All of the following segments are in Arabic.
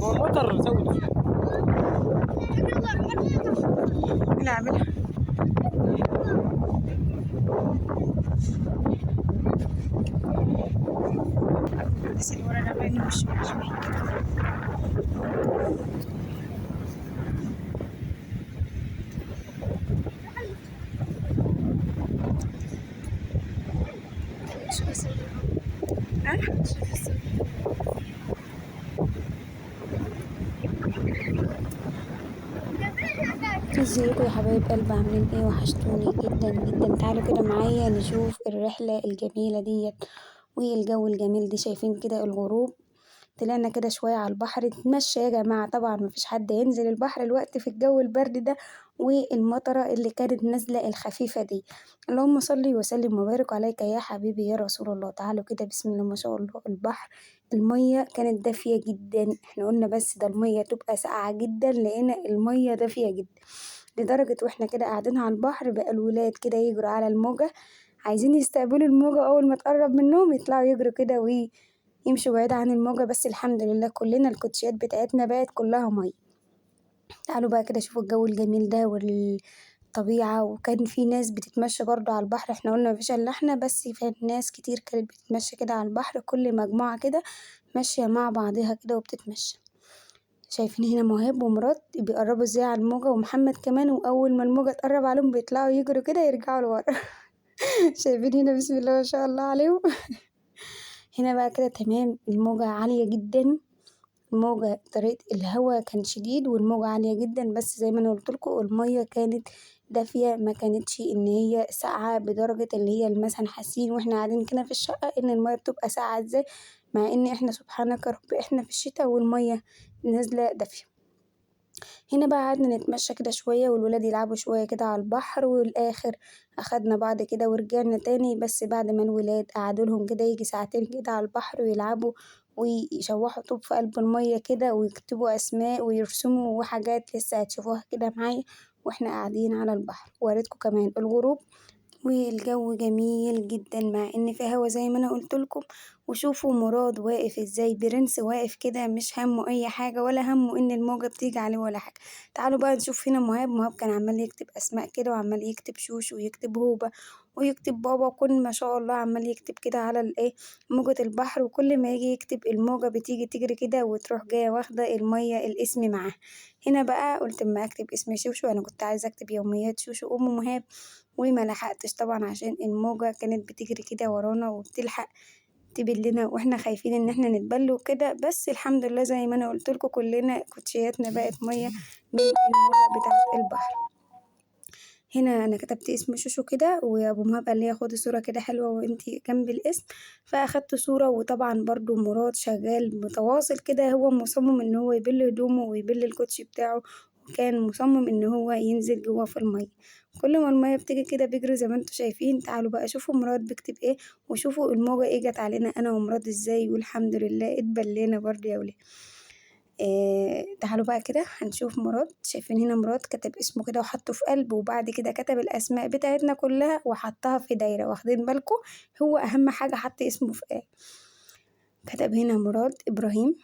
هو المطر زود نعملها. بس اللي ورانا بقى نمشي شوية كده. ازيكم يا حبايب قلبي، عاملين ايه؟ وحشتوني جدا جدا. تعالوا كده معايا نشوف الرحلة الجميلة ديت والجو الجميل دي. شايفين كده الغروب؟ طلعنا كده شوية على البحر نتمشى يا جماعة. طبعا مفيش حد ينزل البحر الوقت في الجو البرد ده والمطرة اللي كانت نازلة الخفيفة دي. اللهم صلي وسلم وبارك عليك يا حبيبي يا رسول الله. تعالوا كده بسم الله ما شاء الله. البحر المية كانت دافية جدا. احنا قلنا بس ده المية تبقى ساقعة جدا، لقينا المية دافية جدا لدرجة واحنا كده قاعدين على البحر بقى الولاد كده يجروا على الموجة، عايزين يستقبلوا الموجة. أول ما تقرب منهم يطلعوا يجروا كده يمشوا بعيد عن الموجة. بس الحمد لله كلنا الكوتشيات بتاعتنا بقت كلها مية. تعالوا بقى كده شوفوا الجو الجميل ده والطبيعة. وكان في ناس بتتمشى برضو على البحر. احنا قلنا مفيش الا احنا بس، في ناس كتير كانت بتتمشى كده على البحر، كل مجموعة كده ماشية مع بعضها كده وبتتمشى. شايفين هنا مهاب ومراد بيقربوا ازاي على الموجة، ومحمد كمان، وأول ما الموجة تقرب عليهم بيطلعوا يجروا كده يرجعوا لورا. شايفين هنا بسم الله ما شاء الله عليهم. هنا بقى كده تمام. الموجة عالية جدا، الموجة طريقة الهوا كان شديد والموجة عالية جدا. بس زي ما انا قلتلكوا المية كانت دافية، ما كانتش ان هي ساقعة بدرجة اللي هي مثلا حاسين واحنا قاعدين كده في الشقة ان المية بتبقى ساقعة ازاي، مع ان احنا سبحانك يا رب احنا في الشتاء والمية نازلة دافية. هنا بقى قعدنا نتمشى كده شوية والولاد يلعبوا شوية كده على البحر، والآخر أخدنا بعض كده ورجعنا تاني. بس بعد ما الولاد قعدولهم كده يجي ساعتين كده على البحر ويلعبوا ويشوحوا طوب في قلب المية كده ويكتبوا أسماء ويرسموا وحاجات لسه هتشوفوها كده معايا واحنا قاعدين على البحر. ووريتكم كمان الغروب والجو جميل جدا مع ان في هوا زي ما انا قلتلكم. وشوفوا مراد واقف ازاي، برنس واقف كده مش همه اي حاجة ولا همه ان الموجة بتيجي عليه ولا حاجة. تعالوا بقى نشوف هنا مهاب كان عمال يكتب اسماء كده وعمال يكتب شوش ويكتب هوبة ويكتب بابا، وكل ما شاء الله عمال يكتب كده على الايه موجة البحر. وكل ما يجي يكتب الموجة بتيجي تجري كده وتروح جاية واخدة المية الاسم معاه. هنا بقى قلت اما اكتب اسم شوشو، انا كنت عايزة اكتب يوميات شوشو ام مهاب وما لحقتش طبعا عشان الموجة كانت بتجري كده ورانا وبتلحق تبلنا واحنا خايفين ان احنا نتبل وكده. بس الحمد لله زي ما انا قلتلكوا كلنا كوتشياتنا بقت مية من الموجة بتاعة البحر. هنا انا كتبت اسم شوشو كده، وابو مهاب قال لي خدي صورة كده حلوة وانتي جنب الاسم، فاخدت صورة. وطبعا برضو مراد شغال متواصل كده، هو مصمم ان هو يبل هدومه ويبل الكوتشي بتاعه، وكان مصمم ان هو ينزل جوه في المية. كل ما المية بتيجي كده بيجري زي ما انتوا شايفين. تعالوا بقى شوفوا مراد بيكتب ايه، وشوفوا الموجة ايه جت علينا انا ومراد ازاي، والحمد لله اتبلينا برضه يا ولاد. تعالوا بقى كده هنشوف مراد. شايفين هنا مراد كتب اسمه كده وحطه في قلب، وبعد كده كتب الأسماء بتاعتنا كلها وحطها في دايرة. واخدين بالكم؟ هو أهم حاجة حط اسمه في قلب. كتب هنا مراد إبراهيم،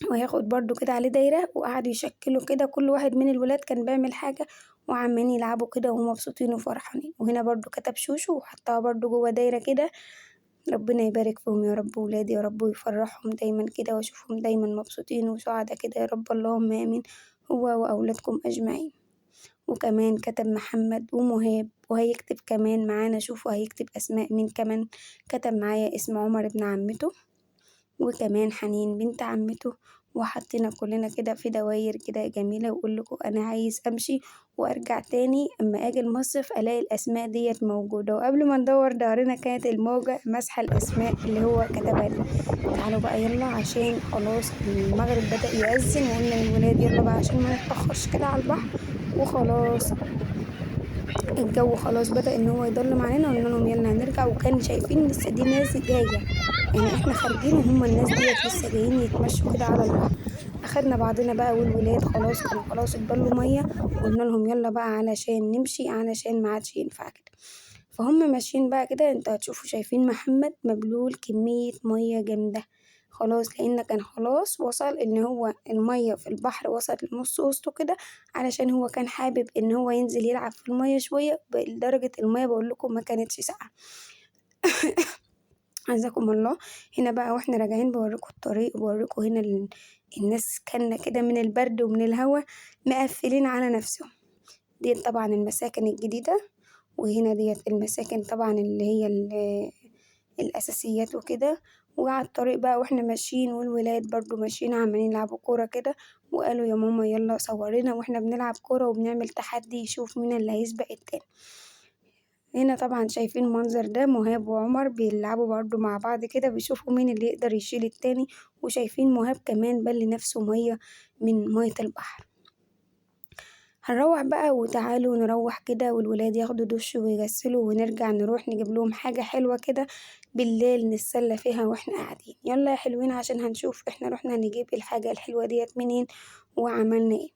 وهياخد برضو كده عليه دايرة، وقعدوا يشكلوا كده كل واحد من الولاد كان بيعمل حاجة وعمالين يلعبوا كده وهم مبسوطين وفرحانين. وهنا برضو كتب شوشو وحطها برضو جوه دايرة كده. ربنا يبارك فيهم يا رب ولادي يا رب، ويفرحهم دايما كده واشوفهم دايما مبسوطين وسعداء كده يا رب، اللهم امين، هو واولادكم اجمعين. وكمان كتب محمد ومهاب، وهيكتب كمان معانا. شوفوا هيكتب اسماء مين كمان. كتب معايا اسم عمر ابن عمته، وكمان حنين بنت عمته. وحطينا كلنا كده في دواير كده جميلة. وأقول لكم أنا عايز أمشي وأرجع تاني أما أجي المصيف ألاقي الأسماء ديت موجودة، وقبل ما ندور دارنا كانت الموجة مسح الأسماء اللي هو كتبها دي. تعالوا بقى يلا عشان خلاص المغرب بدأ يأذن، وقلنا للولاد يلا بقى عشان ما نتأخرش كده على البحر. وخلاص الجو خلاص بدأ ان هو يضلم علينا، قلنا لهم يلا هنرجع. وكان شايفين لسه دي ناس جاية، يعني احنا خارجين وهم الناس ديت لسه جايين يتمشوا كده على البحر. اخدنا بعضنا بقى والولاد خلاص كانوا خلاص اتبلوا مية، وقلنا لهم يلا بقى علشان نمشي علشان ما عادش ينفع كده. فهم ماشيين بقى كده. انتوا هتشوفوا شايفين محمد مبلول كمية مية جامدة، خلاص، لإن كان خلاص وصل إن هو المَيّة في البحر وصلت لنُص وسطه كده، علشان هو كان حابب إن هو ينزل يلعب في المَيّة شوية لدرجة المَيّة باقول لكم ما كانتش ساقعة. عزكم الله. هنا بقى وإحنا راجعين باوريكم الطريق وباوريكم هنا الناس كانة كده من البرد ومن الهوا مقفّلين على نَفْسهم. ديّة طبعًا المساكن الجديدة، وهنا ديّة المساكن طبعًا اللي هي الأساسيات وكده. وعلى الطريق بقى وإحنا ماشيين والولاد برضه ماشيين عمّالين يلعبوا كورة كده، وقالوا يا ماما يالّا صورينا وإحنا بنلعب كورة وبنعمل تحدي يشوف مين اللي هيسبق التاني. هنا طبعًا شايفين المنظر ده مهاب وعمر بيلعبوا برضه مع بعض كده بيشوفوا مين اللي يقدر يشيل التاني، وشايفين مهاب كمان بَل نفسه مَيّة من مَيّة البحر. هنروّح بقى وتعالوا نروّح كده والولاد ياخدوا دُش ويغسلوا ونرجع نروح نجيب لهم حاجة حلوة كده بالليل نتسلى فيها وإحنا قاعدين. يالّا يا حلوين عشان هنشوف إحنا رُحنا نجيب الحاجة الحلوة ديّة منين وعملنا إيه.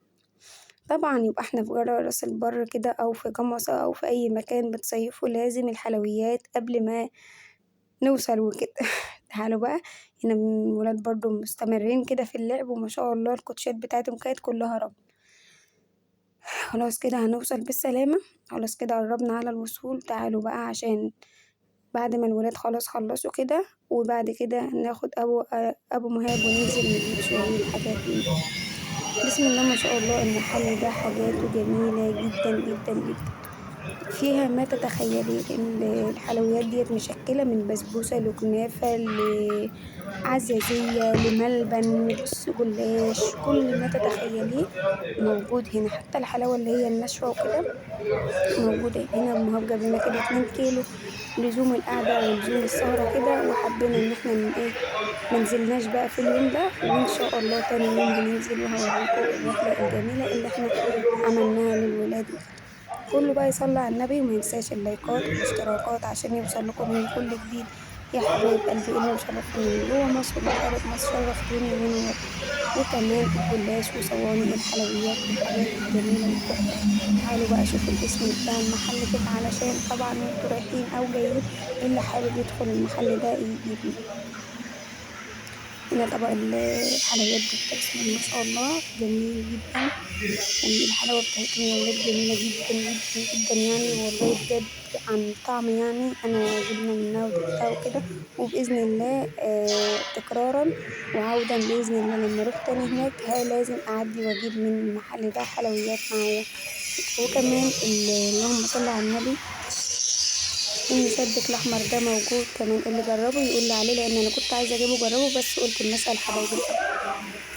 طبعًا يبقى إحنا في راس البر كده أو في جمصة أو في أي مكان بتصيفوا لازم الحلويات قبل ما نوصل وكده. تعالوا بقى هنا الولاد برضه مستمرين كده في اللعب وما شاء الله الكوتشات بتاعتهم كانت كلها رمل. خلاص كده هنوصل بالسلامة، خلاص كده قربنا على الوصول. تعالوا بقى عشان بعد ما الولاد خلاص خلصوا كده، وبعد كده ناخد أبو مهاب وننزل نجيب شوية حاجات بسم الله ما شاء الله المحل ده حاجاته جميلة جدًا، جدًا، جدًا. فيها ما تتخيليه. الحلويات ديّة مشكلة من بسبوسة لكنافة عزازية لملبن، بُصّي جلاش، كل ما تتخيليه موجود هنا، حتى الحلاوة اللي هي الناشفة وكده موجودة هنا. أم مهاب جاب لنا كده 2 كيلو لزوم القعدة ولزوم السهرة كده، وحبينا إن إحنا إيه ما نزلناش بقى في اليوم ده، وإن شاء الله تاني يوم هننزل وهاوريكم الرحلة الجميلة اللي إحنا عملناها للولاد وكده. كله بقى يصلي على النبي وما ينساش اللايكات والاشتراكات عشان يوصل لكم مني كل جديد. يا حبايب قلبي اللي مشرفيني من جوه مصر ومن خارج مصر شرفتوني ونورتوني. وكمان الجلاش وصواني الحلويات والحاجات الجميلة والتحفة. تعالوا بقى شوفوا الاسم بتاع المحل كده علشان طبعا وانتوا رايحين أو جايين اللي حابب يدخل المحل ده يجيب منه. هنا طبق الحلويات ده بسم الله ما شاء الله جميل جدًا، والحلاوة بتاعتهم يا ولاد جميلة جدًا، جدًا، جدًا يعني والله بجد عن طعم يعني أنا جبنا منها ودقتها وكده. وبإذن الله تكرارًا وعودًا بإذن الله لمّا أروح تاني هناك لازم أعدّي وأجيب من المحل ده حلويات معايا. وكمان اللهم صل على النبي المشبك الأحمر ده موجود كمان، اللي جربه يقول لي عليه لإن أنا كنت عايزة أجيبه أجربه بس قُلت أما أسأل حبايب القلب.